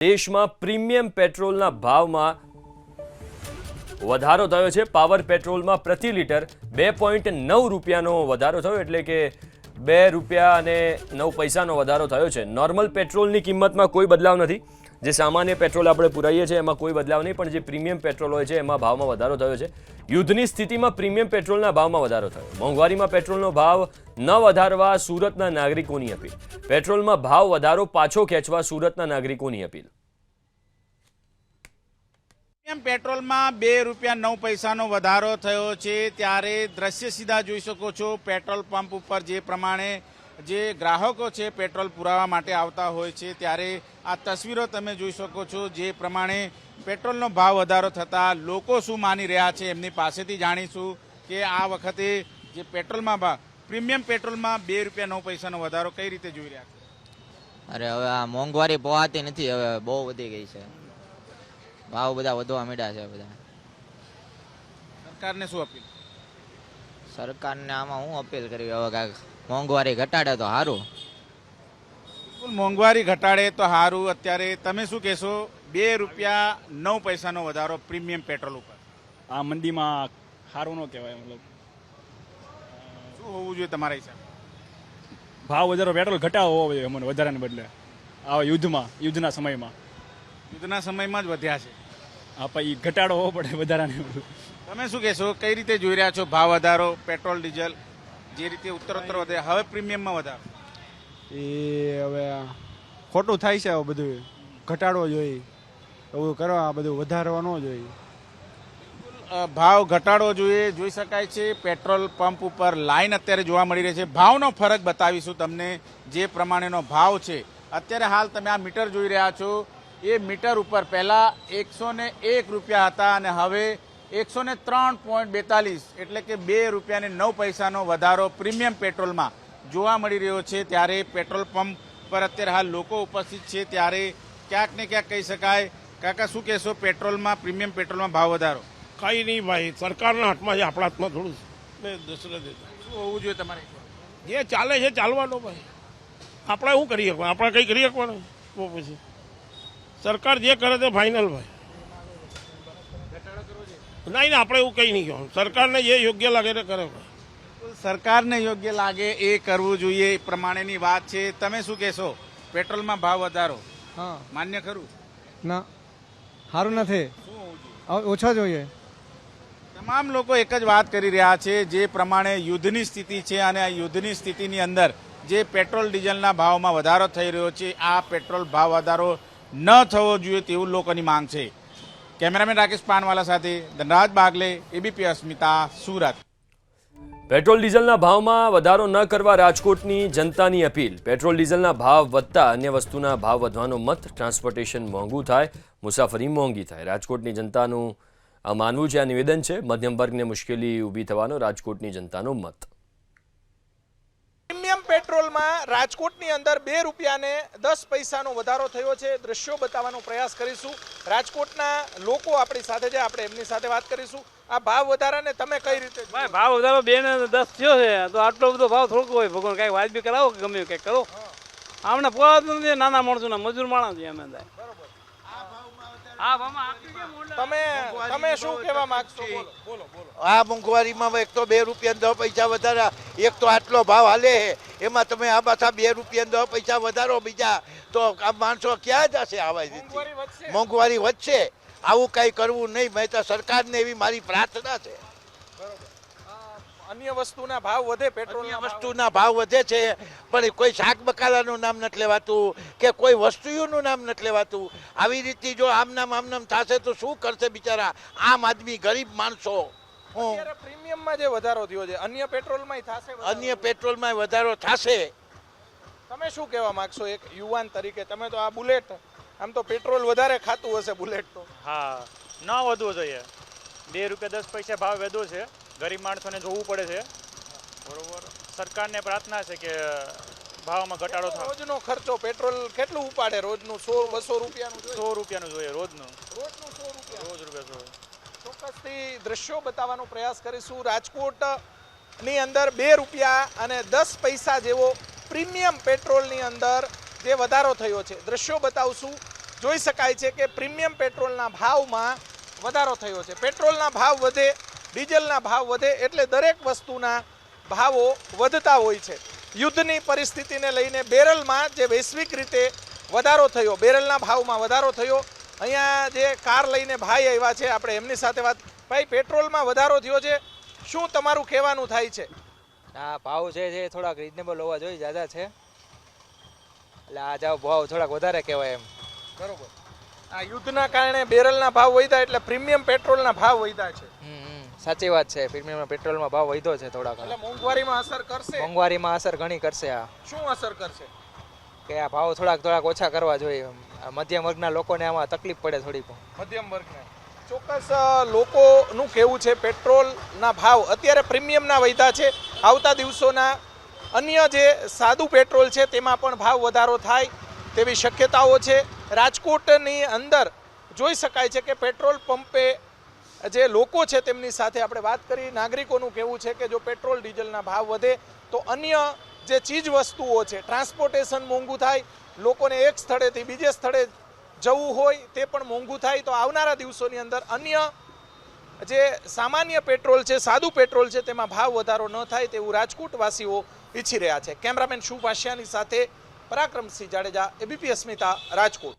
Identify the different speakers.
Speaker 1: દેશમાં પ્રીમિયમ પેટ્રોલના ભાવમાં વધારો થયો છે। પાવર પેટ્રોલમાં પ્રતિ લિટર 2.9 રૂપિયાનો વધારો થયો, એટલે કે 2 રૂપિયા અને 9 પૈસાનો વધારો થયો છે। નોર્મલ પેટ્રોલની કિંમતમાં કોઈ બદલાવ નથી। જે સામાન્ય પેટ્રોલ આપણે પુરાઈએ છીએ એમાં કોઈ બદલાવ નહીં, પણ જે પ્રીમિયમ પેટ્રોલ હોય છે એમાં ભાવમાં વધારો થયો છે। યુદ્ધની સ્થિતિમાં પ્રીમિયમ પેટ્રોલના ભાવમાં વધારો થયો। મોંઘવારીમાં પેટ્રોલનો ભાવ ન વધારવા સુરતના નાગરિકોની અપીલ। પેટ્રોલમાં ભાવ વધારો પાછો ખેંચવા સુરતના નાગરિકોની અપીલ।
Speaker 2: पेट्रोल में 2 રૂપિયા 9 પૈસાનો વધારો થયો છે, ત્યારે દ્રશ્ય સીધા જોઈ શકો છો। પેટ્રોલ પંપ ઉપર જે પ્રમાણે જે ગ્રાહકો છે પેટ્રોલ પુરાવા માટે આવતા હોય છે, ત્યારે આ તસવીરો તમે જોઈ શકો છો। જે પ્રમાણે પેટ્રોલનો ભાવ વધારો થતા લોકો શું માની રહ્યા છે એમની પાસેથી જાણીશું કે આ વખતે જે પેટ્રોલમાં ભાવ પ્રીમિયમ પેટ્રોલમાં 2 રૂપિયા 9 પૈસાનો વધારો કઈ રીતે જોઈ રહ્યા છે।
Speaker 3: અરે હવે આ મોંઘવારી પોહાતી નથી, હવે બહુ વધી ગઈ છે। ભાવ બધા વધવા માંડ્યા છે। બધા
Speaker 2: સરકારને શું અપીલ?
Speaker 3: સરકારને આમાં હું અપીલ કરવી, હવે કાંઈક મોંઘવારી ઘટાડે તો સારું।
Speaker 2: બિલકુલ, મોંઘવારી ઘટાડે તો સારું। અત્યારે તમે શું કહેશો? 2 રૂપિયા 9 પૈસાનો વધારો પ્રીમિયમ પેટ્રોલ ઉપર
Speaker 4: આ મંદીમાં સારું ન કહેવાય। મતલબ
Speaker 2: શું હોવું જોઈએ તમારા હિસાબે?
Speaker 4: ભાવ વધારો પેટ્રોલ ઘટાડવો હોવો જોઈએ મને, વધારાને બદલે આ યુદ્ધના સમયમાં
Speaker 2: યુદ્ધના સમયમાં જ વધ્યા છે।
Speaker 4: આપણે એ ઘટાડો હોવો પડે વધારાને।
Speaker 2: તમે શું કહેશો? કઈ રીતે જોઈ રહ્યા છો ભાવ વધારો? પેટ્રોલ ડીઝલ જે રીતે ઉત્તરોત્તર વધે, હવે પ્રીમિયમમાં વધારો
Speaker 5: એ હવે ખોટું થાય છે। હવે બધું ઘટાડવો જોઈએ, એવું કરવા બધું વધારવા ન જોઈએ।
Speaker 2: ભાવ ઘટાડવો જોઈએ। જોઈ શકાય છે પેટ્રોલ પંપ ઉપર લાઈન અત્યારે જોવા મળી રહી છે। ભાવનો ફરક બતાવીશું તમને। જે પ્રમાણેનો ભાવ છે અત્યારે હાલ તમે આ મીટર જોઈ રહ્યા છો, એ મીટર ઉપર પહેલા 101 રૂપિયા હતા અને હવે 103.42 એટલે કે 2 રૂપિયા અને 9 પૈસાનો વધારો પ્રીમિયમ પેટ્રોલમાં જોવા મળી રહ્યો છે। ત્યારે પેટ્રોલ પંપ પર અત્યારે હાલ લોકો ઉપસ્થિત છે, ત્યારે ક્યાંક ને ક્યાંક કહી શકાય। કાકા શું કહેશો? પેટ્રોલમાં પ્રીમિયમ પેટ્રોલમાં ભાવ વધારો
Speaker 6: કઈ નહીં ભાઈ, સરકારના હાથમાં છે, આપણા હાથમાં થોડું દશરથ
Speaker 2: શું હોવું જોઈએ તમારે?
Speaker 6: જે ચાલે છે ચાલવાનું ભાઈ, આપણે શું કરી શકવાનું? આપણે કંઈ કરી શકવાનું? તો પછી સરકાર જે કરે તે ફાઇનલ ભાઈ। નહીં આપણે એવું કંઈ નહીં કહેવાનું, સરકારને જે યોગ્ય લાગે તે કરે ભાઈ।
Speaker 2: સરકારને યોગ્ય લાગે એ કરવું જોઈએ, એ પ્રમાણેની વાત છે। તમે શું કહેશો? પેટ્રોલમાં ભાવ વધારો
Speaker 5: હા,
Speaker 2: માન્ય ખરું?
Speaker 5: ના સારું નથી,
Speaker 2: શું હોવું જોઈએ?
Speaker 5: ઓછા જોઈએ।
Speaker 2: તમામ લોકો એક જ વાત કરી રહ્યા છે। જે પ્રમાણે યુદ્ધની સ્થિતિ છે અને આ યુદ્ધની સ્થિતિની અંદર જે પેટ્રોલ ડીઝલના ભાવમાં વધારો થઈ રહ્યો છે, આ પેટ્રોલ ભાવ વધારો ન થવો જોઈએ તેવું લોકોની માંગ છે। કેમેરામેન રાકેશ પાનવાલા સાથે ધનરાજ બાગલે, એબીપી અસ્મિતા, સુરત।
Speaker 1: પેટ્રોલ ડીઝલના ભાવમાં વધારો ન કરવા રાજકોટની જનતાની અપીલ। પેટ્રોલ ડીઝલના ભાવ વધતા અન્ય વસ્તુના ભાવ વધવાનો મત। ટ્રાન્સપોર્ટેશન મોંઘું થાય, મુસાફરી મોંઘી થાય, રાજકોટની જનતાનું આ માનવું છે। આ નિવેદન છે મધ્યમ વર્ગને મુશ્કેલી ઊભી થવાનો રાજકોટની જનતાનો મત।
Speaker 7: પ્રીમિયમ પેટ્રોલમાં રાજકોટની અંદર 2 રૂપિયા અને 10 પૈસાનો વધારો થયો છે। દ્રશ્યો બતાવવાનો પ્રયાસ કરીશું। રાજકોટના લોકો આપણી સાથે છે, આપણે એમની સાથે વાત કરીશું। આ ભાવ વધારાને તમે કઈ રીતે જોવો?
Speaker 8: ભાઈ ભાવ વધારો 2 ને 10 થયો છે, તો આટલો બધો ભાવ થોડોક હોય? ભગવાન કઈ વાજબી કરાવો, કે ગમે કંઈક કરો। આમને પોવાતું નથી, નાના માણસોના મજૂર માણસ છે અમે। તમે શું કહેવા માંગશો? બોલો બોલો।
Speaker 9: આ મોંઘવારીમાં એક તો 2 રૂપિયા 10 પૈસા વધારા, એક તો આટલો ભાવ હાલે એમાં તમે આ પાછા 2 રૂપિયા 10 પૈસા વધારો બીજા, તો આ માણસો ક્યાં જશે? આવા રીતે મોંઘવારી વધશે। આવું કઈ કરવું નહીં, મેં તો સરકારને એવી મારી પ્રાર્થના છે।
Speaker 7: અન્ય વસ્તુના ભાવ વધે, પેટ્રોલના
Speaker 9: વસ્તુના ભાવ વધે છે, પણ કોઈ શાક બકાલાનું નામ નથી લેવાતું કે કોઈ વસ્તુઓનું નામ નથી લેવાતું। આવી રીતે જો આમનામ થશે તો શું કરશે બિચારા આમ આદમી, ગરીબ માણસો?
Speaker 7: પ્રીમિયમમાં જે વધારો થયો છે, અન્ય પેટ્રોલમાં થશે?
Speaker 9: અન્ય પેટ્રોલમાં વધારો થશે।
Speaker 7: તમે શું કહેવા માંગશો એક યુવાન તરીકે? તમે તો આ બુલેટ, આમ તો પેટ્રોલ વધારે ખાતું હશે બુલેટ તો?
Speaker 4: હા, ન વધવું જોઈએ। 2 રૂપિયા 10 પૈસા ભાવ વધ્યો છે, ગરીબ માણસોને જોવું પડે છે, બરોબર। સરકારને પ્રાર્થના છે કે ભાવમાં ઘટાડો થાય।
Speaker 7: રોજનો ખર્ચો પેટ્રોલ કેટલું ઉપાડે? રોજનું 100-200 રૂપિયાનું?
Speaker 4: 100 રૂપિયાનું જોઈએ રોજનું।
Speaker 7: 100 રૂપિયા
Speaker 4: રોજ રૂપિયા 100।
Speaker 7: ચોક્કસથી દ્રશ્યો બતાવવાનો પ્રયાસ કરીશું। રાજકોટની અંદર 2 રૂપિયા અને 10 પૈસા જેવો પ્રીમિયમ પેટ્રોલની અંદર જે વધારો થયો છે, દ્રશ્યો બતાવશું। જોઈ શકાય છે કે પ્રીમિયમ પેટ્રોલના ભાવમાં વધારો થયો છે. પેટ્રોલના ભાવ વધે, ડીઝલના ભાવ વધે એટલે દરેક વસ્તુના ભાવો વધતા હોય છે. યુદ્ધની પરિસ્થિતિને લઈને બેરલમાં જે વૈશ્વિક રીતે વધારો થયો, બેરલના ભાવમાં વધારો થયો. અહીંયા જે કાર લઈને ભાઈ આવ્યા છે, આપણે એમની સાથે વાત. ભાઈ, પેટ્રોલમાં વધારો થયો છે, શું તમારું કહેવાનું થાય છે?
Speaker 10: આ ભાવ છે જે થોડાક રિઝનેબલ હોવા જોઈએ, જ્યાદા છે એટલે આ જાવ ભાવ થોડાક વધારે કહેવાય એમ.
Speaker 7: બરોબર. આ યુદ્ધના કારણે બેરલના ભાવ વધ્યા એટલે પ્રીમિયમ પેટ્રોલના ભાવ વધ્યા છે.
Speaker 10: સાચી વાત છે, પ્રીમિયમ પેટ્રોલમાં ભાવ વધ્યો છે થોડાક.
Speaker 7: એટલે મોંઘવારીમાં અસર કરશે.
Speaker 10: મોંઘવારીમાં અસર ઘણી કરશે. આ
Speaker 7: શું અસર કરશે?
Speaker 10: કે આ ભાવ થોડાક ઓછા કરવા જોઈએ. મધ્યમ વર્ગના લોકોને આમાં તકલીફ પડે થોડીક.
Speaker 7: મધ્યમ વર્ગને ચોક્કસ લોકોનું કહેવું છે પેટ્રોલના ભાવ અત્યારે પ્રીમિયમના વધ્યા છે. આવતા દિવસોના અન્ય જે સાદું પેટ્રોલ છે તેમાં પણ ભાવ વધારો થાય તેવી શક્યતાઓ છે. રાજકોટની અંદર જોઈ શકાય છે કે પેટ્રોલ પંપે જે લોકો છે તેમની સાથે આપણે વાત કરી. નાગરિકોનું કહેવું છે કે જો પેટ્રોલ ડીઝલના ભાવ વધે તો અન્ય જે ચીજ વસ્તુઓ છે, ટ્રાન્સપોર્ટેશન મોંઘું થાય, લોકોને એક સ્થળેથી બીજે સ્થળે જવું હોય તે પણ મોંઘું થાય. તો આવનારા દિવસોની અંદર અન્ય જે સામાન્ય પેટ્રોલ છે, સાદું પેટ્રોલ છે, તેમાં ભાવ વધારો ન થાય તેવું રાજકોટવાસીઓ ઈચ્છી રહ્યા છે. કેમેરામેન શુભ આશિયાની સાથે પરાક્રમસિંહ જાડેજા, એબીપી અસ્મિતા, રાજકોટ.